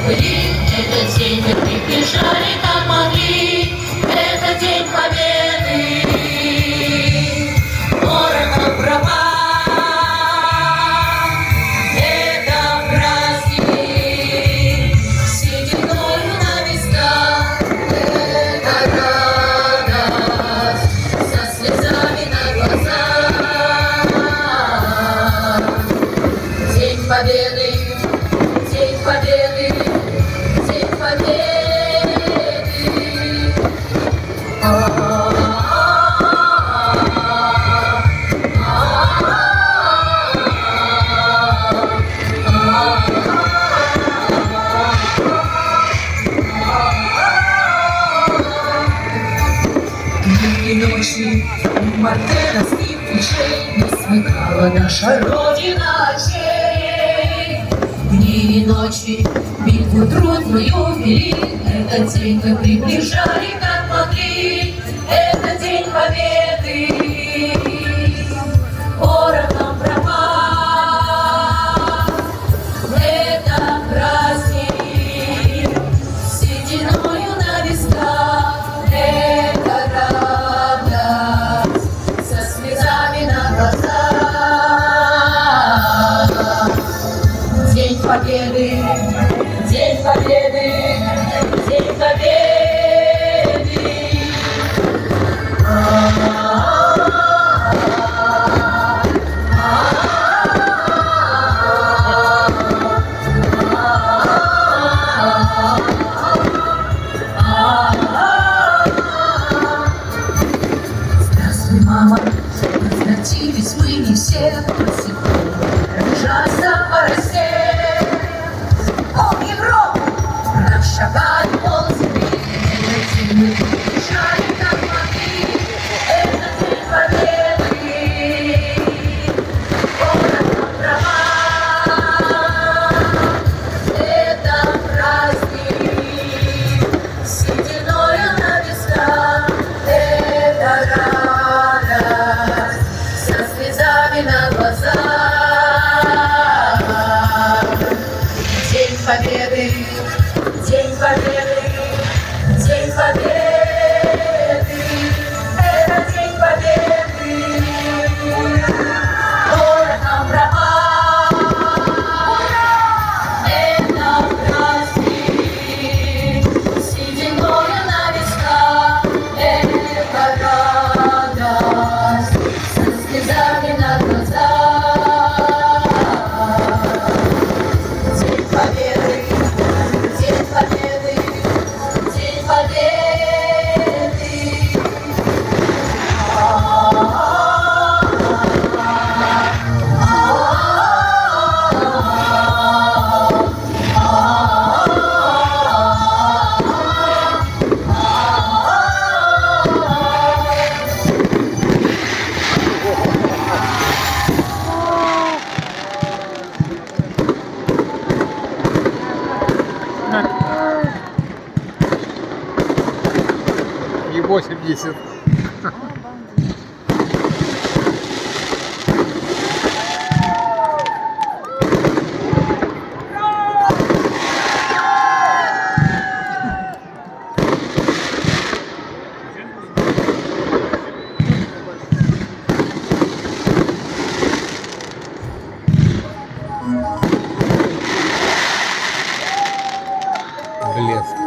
были, этот день мы приближали, как могли. Это день победы, ворогов права. Это праздник, сединою на висках. Это радость, со слезами на глазах. День победы, день победы, день победы. Дни и ночи у мартеновских плечей не смыкала наша Родина очей. Дни и ночи битву трудную вели, этот день мы приближали, как могли. Это день победы, ворогам права. Это праздник, сединою на висках. Это радость, со слезами на глазах. День победы, день победы, день победы. Здравствуй, мама, возвратились мы не все, до сих пор ржаться по росе. О, Европа, прошагали полземли, этот день мы приближали, как могли. Это день победы, ворогам права. Это праздник, сединою на висках. Это радость, со слезами на глазах. День победы, день победы, день победы. Это день победы, ворогам права. Это праздник, сединою на висках. Это радость, со слезами на глазах. День победы, день победы, день победы. И 80. Блеск.